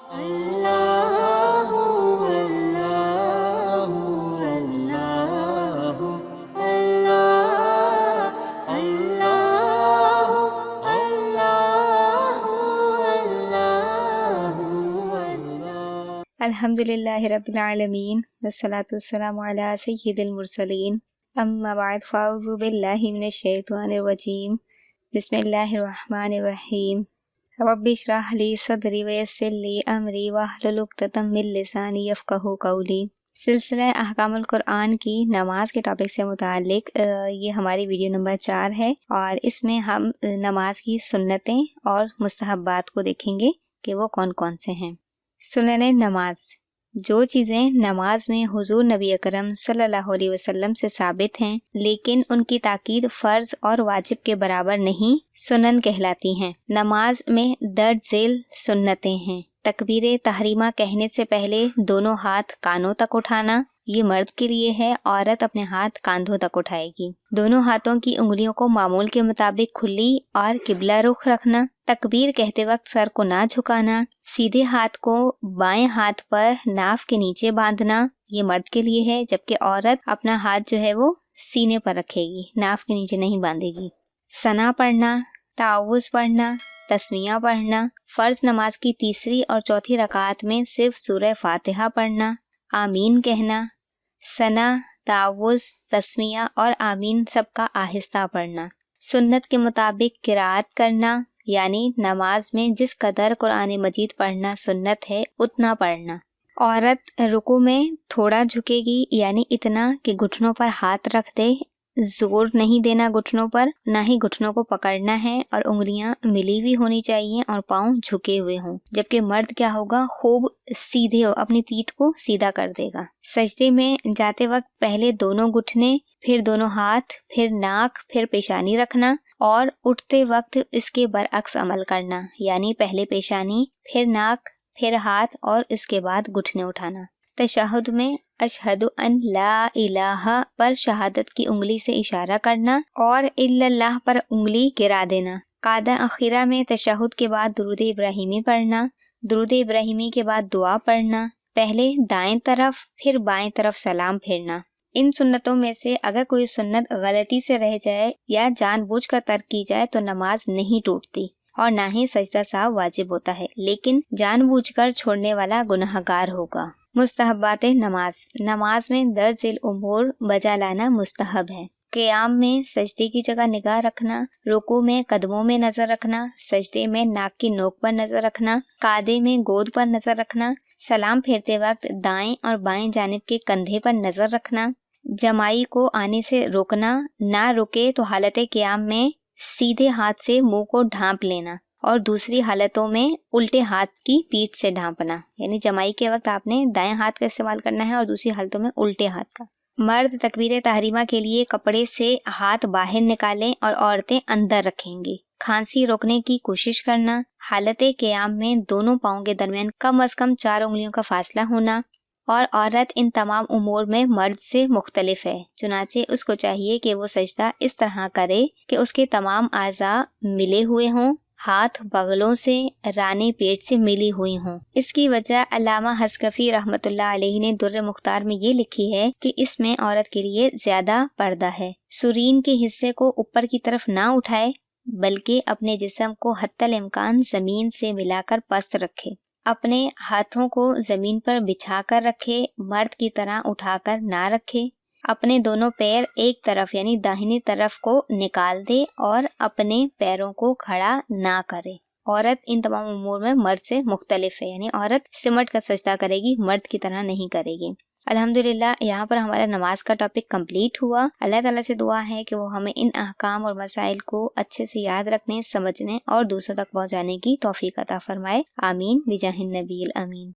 اللہ اللہ اللہ اللہ اللہ اللہ اللہ۔ الحمد للہ رب العالمین والصلاة والسلام علی سید المرسلین، اما بعد فاعوذ باللہ من الشیطان الرجیم، بسم اللہ الرحمن الرحیم۔ رب اشرح لی صدری ویسر لی امری واحلل عقدۃ من لسانی یفقہوا قولی۔ سلسلہ احکام القرآن کی نماز کے ٹاپک سے متعلق یہ ہماری ویڈیو نمبر 4 ہے، اور اس میں ہم نماز کی سنتیں اور مستحبات کو دیکھیں گے کہ وہ کون کون سے ہیں۔ سنن نماز، جو چیزیں نماز میں حضور نبی اکرم صلی اللہ علیہ وسلم سے ثابت ہیں لیکن ان کی تاکید فرض اور واجب کے برابر نہیں، سنن کہلاتی ہیں۔ نماز میں درج ذیل سنتیں ہیں: تکبیر تحریمہ کہنے سے پہلے دونوں ہاتھ کانوں تک اٹھانا، یہ مرد کے لیے ہے، عورت اپنے ہاتھ کاندھوں تک اٹھائے گی۔ دونوں ہاتھوں کی انگلیوں کو معمول کے مطابق کھلی اور قبلہ رخ رکھنا، تکبیر کہتے وقت سر کو نہ جھکانا، سیدھے ہاتھ کو بائیں ہاتھ پر ناف کے نیچے باندھنا، یہ مرد کے لیے ہے، جبکہ عورت اپنا ہاتھ جو ہے وہ سینے پر رکھے گی، ناف کے نیچے نہیں باندھے گی۔ ثنا پڑھنا، تعوذ پڑھنا، تسمیہ پڑھنا، فرض نماز کی تیسری اور چوتھی رکعات میں صرف سورہ فاتحہ پڑھنا، آمین کہنا، ثنا، تعوذ، تسمیہ اور آمین سب کا آہستہ پڑھنا۔ سنت کے مطابق قرأت کرنا، یعنی نماز میں جس قدر قرآن مجید پڑھنا سنت ہے اتنا پڑھنا۔ عورت رکوع میں تھوڑا جھکے گی، یعنی اتنا کہ گھٹنوں پر ہاتھ رکھ دے، زور نہیں دینا گھٹنوں پر، نہ ہی گھٹنوں کو پکڑنا ہے، اور انگلیاں ملی ہوئی ہونی چاہیے اور پاؤں جھکے ہوئے ہوں۔ جبکہ مرد کیا ہوگا، خوب سیدھے ہو، اپنی پیٹھ کو سیدھا کر دے گا۔ سجدے میں جاتے وقت پہلے دونوں گھٹنے، پھر دونوں ہاتھ، پھر ناک، پھر پیشانی رکھنا، اور اٹھتے وقت اس کے برعکس عمل کرنا، یعنی پہلے پیشانی، پھر ناک، پھر ہاتھ، اور اس کے بعد گھٹنے اٹھانا۔ تشہد میں اشہد ان لا الہ پر شہادت کی انگلی سے اشارہ کرنا اور الا اللہ پر انگلی گرا دینا۔ قاعدہ اخیرہ میں تشہد کے بعد درود ابراہیمی پڑھنا، درود ابراہیمی کے بعد دعا پڑھنا، پہلے دائیں طرف پھر بائیں طرف سلام پھیرنا۔ ان سنتوں میں سے اگر کوئی سنت غلطی سے رہ جائے یا جان بوجھ کر ترک کی جائے تو نماز نہیں ٹوٹتی اور نہ ہی سجدہ سہو واجب ہوتا ہے، لیکن جان بوجھ کر چھوڑنے والا گناہ گار ہوگا۔ مستحبات نماز، نماز میں درج ذیل امور بجا لانا مستحب ہے۔ قیام میں سجدے کی جگہ نگاہ رکھنا، رکوع میں قدموں میں نظر رکھنا، سجدے میں ناک کی نوک پر نظر رکھنا، قعدے میں گود پر نظر رکھنا، سلام پھیرتے وقت دائیں اور بائیں جانب کے کندھے پر نظر رکھنا، جمائی کو آنے سے روکنا، نہ رکے تو حالت قیام میں سیدھے ہاتھ سے منہ کو ڈھانپ لینا، اور دوسری حالتوں میں الٹے ہاتھ کی پیٹھ سے ڈھانپنا، یعنی جمائی کے وقت آپ نے دائیں ہاتھ کا استعمال کرنا ہے اور دوسری حالتوں میں الٹے ہاتھ کا۔ مرد تکبیر تحریمہ کے لیے کپڑے سے ہاتھ باہر نکالیں اور عورتیں اندر رکھیں گی۔ کھانسی روکنے کی کوشش کرنا، حالت قیام میں دونوں پاؤں کے درمیان کم از کم 4 انگلیوں کا فاصلہ ہونا، اور عورت ان تمام امور میں مرد سے مختلف ہے، چنانچہ اس کو چاہیے کہ وہ سجدہ اس طرح کرے کہ اس کے تمام اعضاء ملے ہوئے ہوں، ہاتھ بغلوں سے، رانے پیٹ سے ملی ہوئی ہوں۔ اس کی وجہ علامہ حصکفی رحمۃ اللہ علیہ نے در مختار میں یہ لکھی ہے کہ اس میں عورت کے لیے زیادہ پردہ ہے۔ سرین کے حصے کو اوپر کی طرف نہ اٹھائے بلکہ اپنے جسم کو حتی الامکان زمین سے ملا کر پست رکھے، اپنے ہاتھوں کو زمین پر بچھا کر رکھے، مرد کی طرح اٹھا کر نہ رکھے، اپنے دونوں پیر ایک طرف یعنی داہنی طرف کو نکال دے اور اپنے پیروں کو کھڑا نہ کرے۔ عورت ان تمام امور میں مرد سے مختلف ہے، یعنی عورت سمٹ کر سجدہ کرے گی، مرد کی طرح نہیں کرے گی۔ الحمدللہ یہاں پر ہمارا نماز کا ٹاپک کمپلیٹ ہوا۔ اللہ تعالیٰ سے دعا ہے کہ وہ ہمیں ان احکام اور مسائل کو اچھے سے یاد رکھنے، سمجھنے اور دوسروں تک پہنچانے کی توفیق عطا فرمائے۔ آمین بجاہ النبی الامین۔